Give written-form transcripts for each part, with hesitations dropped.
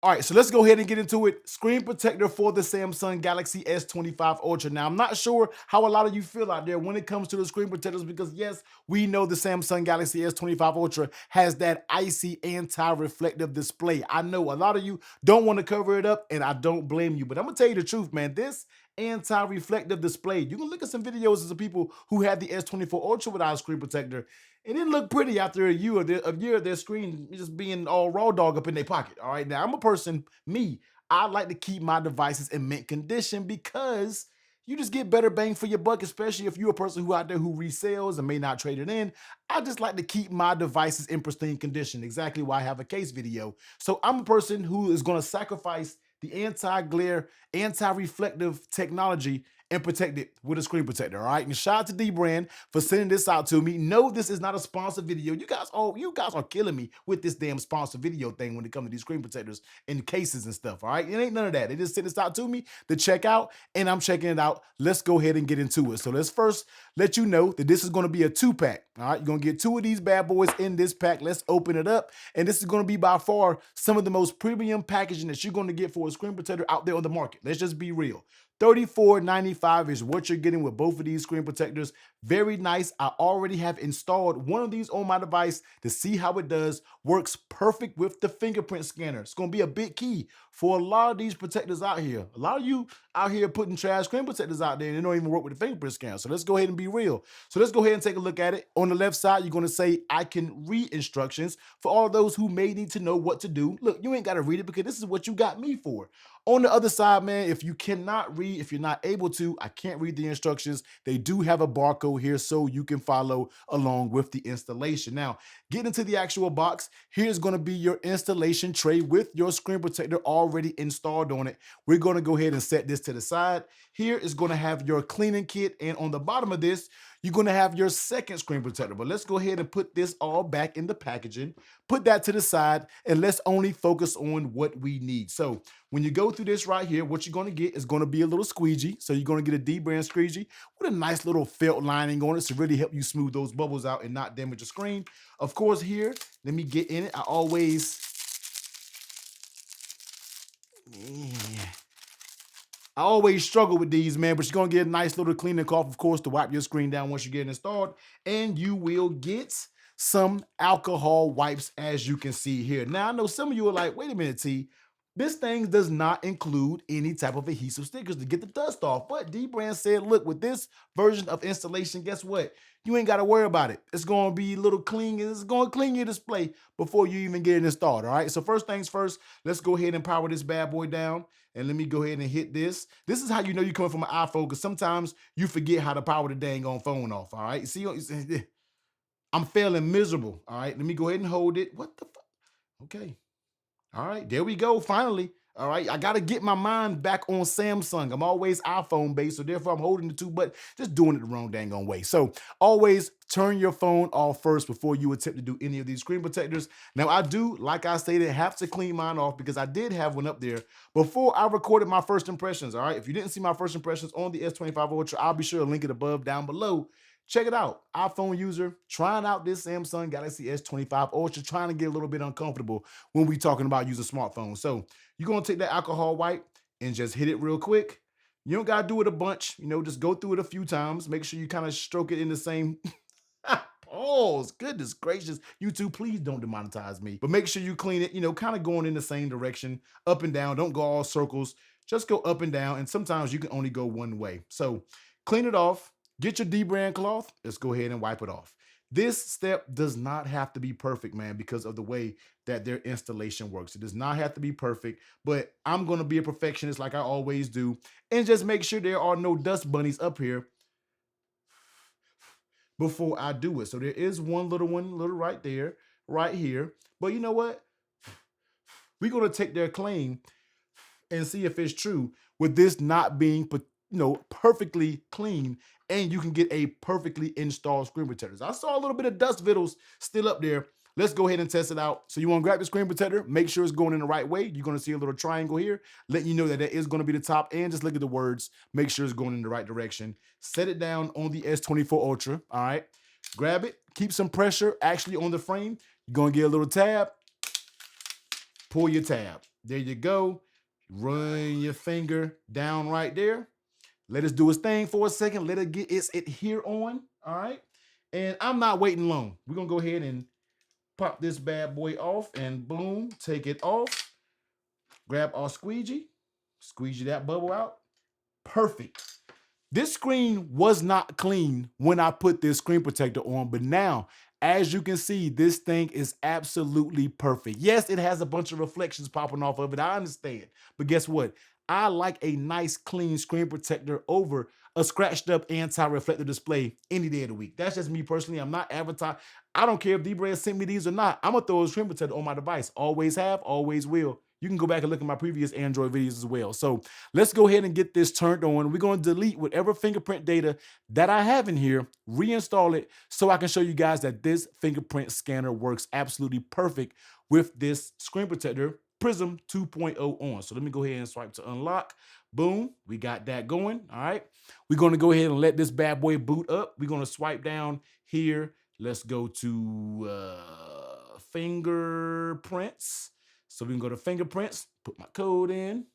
All right, so let's go ahead and get into it. Screen protector for the Samsung Galaxy S25 Ultra. Now, I'm not sure how a lot of you feel out there when it comes to the screen protectors because, yes, we know the Samsung Galaxy S25 Ultra has that icy anti-reflective display. I know a lot of you don't want to cover it up, and I don't blame you, but I'm going to tell you the truth, man. This anti-reflective display, you can look at some videos of some people who had the S24 Ultra without a screen protector. It didn't look pretty after a year of their screen just being all raw dog up in their pocket. All right. Now I'm a person, me, I like to keep my devices in mint condition because you just get better bang for your buck, especially if you're a person who out there who resells and may not trade it in. I just like to keep my devices in pristine condition. Exactly why I have a case video. So I'm a person who is going to sacrifice the anti-glare, anti-reflective technology and protect it with a screen protector. All right. And shout out to dBrand for sending this out to me. No, this is not a sponsored video. You guys are killing me with this damn sponsored video thing when it comes to these screen protectors and cases and stuff. All right. It ain't none of that. They just sent this out to me to check out, and I'm checking it out. Let's go ahead and get into it. So let's first let you know that this is going to be a 2-pack. All right. You're going to get 2 of these bad boys in this pack. Let's open it up. And this is going to be by far some of the most premium packaging that you're going to get for a screen protector out there on the market. Let's just be real. $34.95 is what you're getting with both of these screen protectors. Very nice. I already have installed one of these on my device to see how it does. Works perfect with the fingerprint scanner. It's going to be a big key for a lot of these protectors out here. A lot of you out here putting trash screen protectors out there and they don't even work with the fingerprint scanner. So let's go ahead and be real. So let's go ahead and take a look at it. On the left side, you're going to say, I can read instructions for all those who may need to know what to do. Look, you ain't got to read it because this is what you got me for. On the other side, man, if you cannot read, if you're not able to, I can't read the instructions. They do have a barcode here so you can follow along with the installation. Now, getting into the actual box, here's going to be your installation tray with your screen protector already installed on it. We're going to go ahead and set this to the side. Here is going to have your cleaning kit, and on the bottom of this, you're going to have your second screen protector. But let's go ahead and put this all back in the packaging, put that to the side, and let's only focus on what we need. So when you go through this right here, what you're going to get is going to be a little squeegee. So you're going to get a dBrand squeegee with a nice little felt lining on it to really help you smooth those bubbles out and not damage the screen. Of course, here, let me get in it. I always struggle with these, man, but you're going to get a nice little cleaning cloth, of course, to wipe your screen down once you get it installed. And you will get some alcohol wipes, as you can see here. Now, I know some of you are like, wait a minute, T. This thing does not include any type of adhesive stickers to get the dust off. But dBrand said, look, with this version of installation, guess what? You ain't got to worry about it. It's going to be a little clean. It's going to clean your display before you even get it installed, all right? So first things first, let's go ahead and power this bad boy down. And let me go ahead and hit this. This is how you know you're coming from an iPhone, because sometimes you forget how to power the dang on phone off, all right? See, I'm failing miserable, all right? Let me go ahead and hold it. What the fuck? Okay. All right, there we go, finally. All right, I got to get my mind back on Samsung. I'm always iPhone based, so therefore I'm holding the two, but just doing it the wrong dang on way. So always turn your phone off first before you attempt to do any of these screen protectors. Now I do, like I stated, have to clean mine off because I did have one up there before I recorded my first impressions, all right? If you didn't see my first impressions on the S25 Ultra, I'll be sure to link it above down below. Check it out. iPhone user trying out this Samsung Galaxy S25 Ultra, trying to get a little bit uncomfortable when we talking about using smartphones. So you're going to take that alcohol wipe and just hit it real quick. You don't got to do it a bunch. Just go through it a few times. Make sure you kind of stroke it in the same... Pause. Goodness gracious. YouTube, please don't demonetize me. But make sure you clean it, kind of going in the same direction, up and down. Don't go all circles. Just go up and down. And sometimes you can only go one way. So clean it off. Get your dBrand cloth. Let's go ahead and wipe it off. This step does not have to be perfect, man, because of the way that their installation works. It does not have to be perfect, but I'm going to be a perfectionist like I always do and just make sure there are no dust bunnies up here before I do it. So there is one little right there, right here. But you know what? We're going to take their claim and see if it's true with this not being perfectly clean, and you can get a perfectly installed screen protector. I saw a little bit of dust vittles still up there. Let's go ahead and test it out. So you want to grab the screen protector, make sure it's going in the right way. You're going to see a little triangle here, letting you know that that is going to be the top, and just look at the words, make sure it's going in the right direction. Set it down on the S24 Ultra, all right? Grab it, keep some pressure actually on the frame. You're going to get a little tab, pull your tab. There you go. Run your finger down right there. Let us do its thing for a second. Let it get its adhere on. All right. And I'm not waiting long. We're gonna go ahead and pop this bad boy off and boom, take it off. Grab our squeegee that bubble out. Perfect. This screen was not clean when I put this screen protector on, but now, as you can see, this thing is absolutely perfect. Yes, it has a bunch of reflections popping off of it. I understand. But guess what? I like a nice, clean screen protector over a scratched up anti-reflective display any day of the week. That's just me personally. I'm not advertising. I don't care if dBrand sent me these or not. I'm going to throw a screen protector on my device. Always have, always will. You can go back and look at my previous Android videos as well. So let's go ahead and get this turned on. We're going to delete whatever fingerprint data that I have in here, reinstall it so I can show you guys that this fingerprint scanner works absolutely perfect with this screen protector Prism 2.0 on. So let me go ahead and swipe to unlock. Boom, we got that going. All right. We're going to go ahead and let this bad boy boot up. We're going to swipe down here. Let's go to fingerprints. So we can go to fingerprints, put my code in.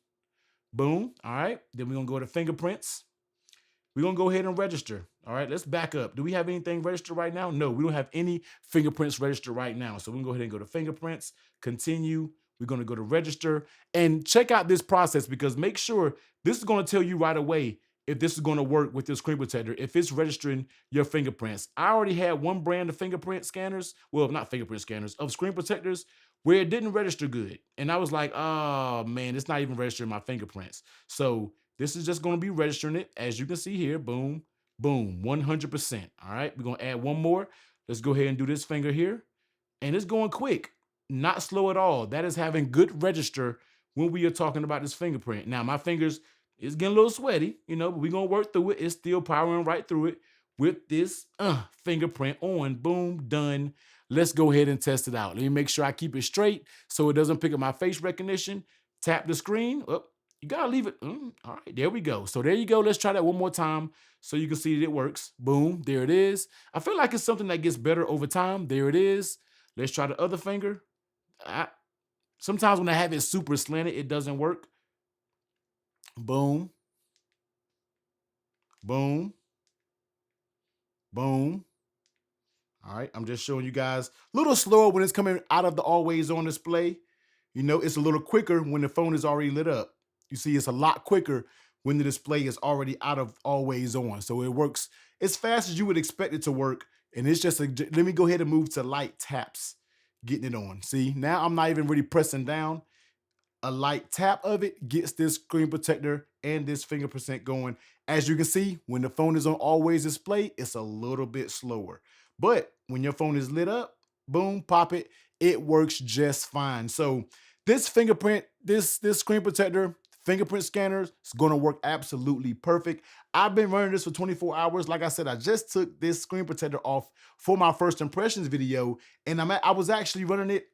Boom. All right. Then we're going to go to fingerprints. We're going to go ahead and register. All right. Let's back up. Do we have anything registered right now? No, we don't have any fingerprints registered right now. So we can go ahead and go to fingerprints, continue. We're going to go to register and check out this process because make sure this is going to tell you right away if this is going to work with your screen protector, if it's registering your fingerprints. I already had one brand of fingerprint scanners, well, not fingerprint scanners, of screen protectors where it didn't register good. And I was like, oh man, it's not even registering my fingerprints. So this is just going to be registering it. As you can see here, boom, boom, 100%. All right, we're going to add one more. Let's go ahead and do this finger here. And it's going quick, not slow at all. That is having good register when we are talking about this fingerprint. Now, my fingers is getting a little sweaty, you know, but we're going to work through it. It's still powering right through it with this fingerprint on. Boom, done. Let's go ahead and test it out. Let me make sure I keep it straight so it doesn't pick up my face recognition. Tap the screen. Oh, you got to leave it. All right, there we go. So there you go. Let's try that one more time so you can see that it works. Boom, there it is. I feel like it's something that gets better over time. There it is. Let's try the other finger. Sometimes when I have it super slanted, it doesn't work. Boom. Boom. Boom. All right, I'm just showing you guys a little slower when it's coming out of the always on display. You know, it's a little quicker when the phone is already lit up. You see, it's a lot quicker when the display is already out of always on. So it works as fast as you would expect it to work. And it's just, let me go ahead and move to light taps, getting it on. See, now I'm not even really pressing down. A light tap of it gets this screen protector and this fingerprint going. As you can see, when the phone is on always display, it's a little bit slower. But when your phone is lit up, boom, pop it, it works just fine. So this fingerprint, this screen protector, fingerprint scanner is going to work absolutely perfect. I've been running this for 24 hours. Like I said, I just took this screen protector off for my first impressions video, and I was actually running it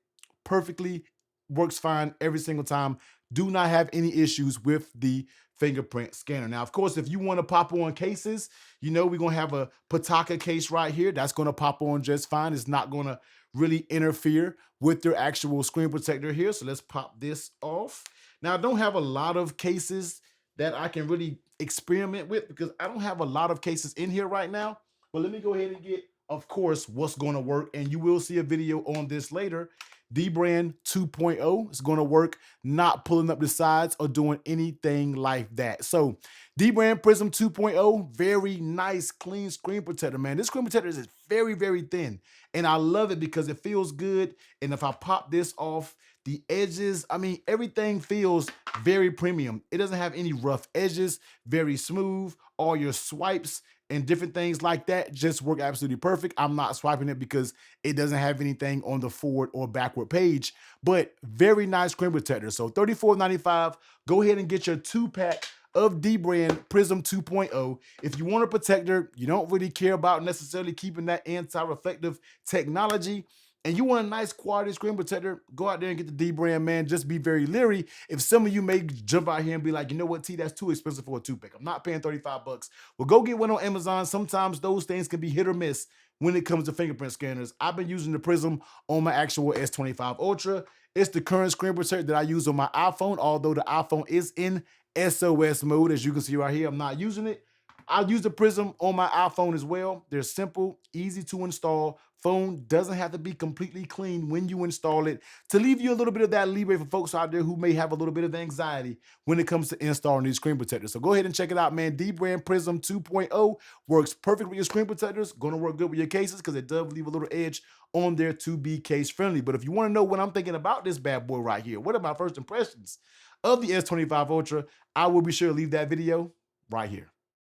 perfectly. Works fine every single time. Do not have any issues with the fingerprint scanner. Now, of course, if you want to pop on cases, you know, we're going to have a Pataka case right here. That's going to pop on just fine. It's not going to really interfere with your actual screen protector here. So let's pop this off. Now, I don't have a lot of cases that I can really experiment with because I don't have a lot of cases in here right now. But let me go ahead and get, of course, what's going to work. And you will see a video on this later. dBrand 2.0 is going to work, not pulling up the sides or doing anything like that. So dBrand Prism 2.0, very nice, clean screen protector, man. This screen protector is very, very thin, and I love it because it feels good. And if I pop this off, the edges, I mean, everything feels very premium. It doesn't have any rough edges, very smooth. All your swipes and different things like that just work absolutely perfect. I'm not swiping it because it doesn't have anything on the forward or backward page, but very nice screen protector. So $34.95, go ahead and get your 2-pack of dBrand Prism 2.0. If you want a protector, you don't really care about necessarily keeping that anti-reflective technology, and you want a nice quality screen protector, go out there and get the dBrand, man. Just be very leery. If some of you may jump out here and be like, you know what, T, that's too expensive for a 2-pack. I'm not paying 35 bucks. Well, go get one on Amazon. Sometimes those things can be hit or miss when it comes to fingerprint scanners. I've been using the Prism on my actual S25 Ultra, It's the current screen protector that I use on my iPhone, although the iPhone is in SOS mode. As you can see right here, I'm not using it. I use the Prism on my iPhone as well. They're simple, easy to install. Phone doesn't have to be completely clean when you install it, to leave you a little bit of that leeway for folks out there who may have a little bit of anxiety when it comes to installing these screen protectors. So go ahead and check it out, man. dBrand Prism 2.0 works perfect with your screen protectors. Going to work good with your cases because it does leave a little edge on there to be case friendly. But if you want to know what I'm thinking about this bad boy right here, what are my first impressions of the S25 Ultra, I will be sure to leave that video right here.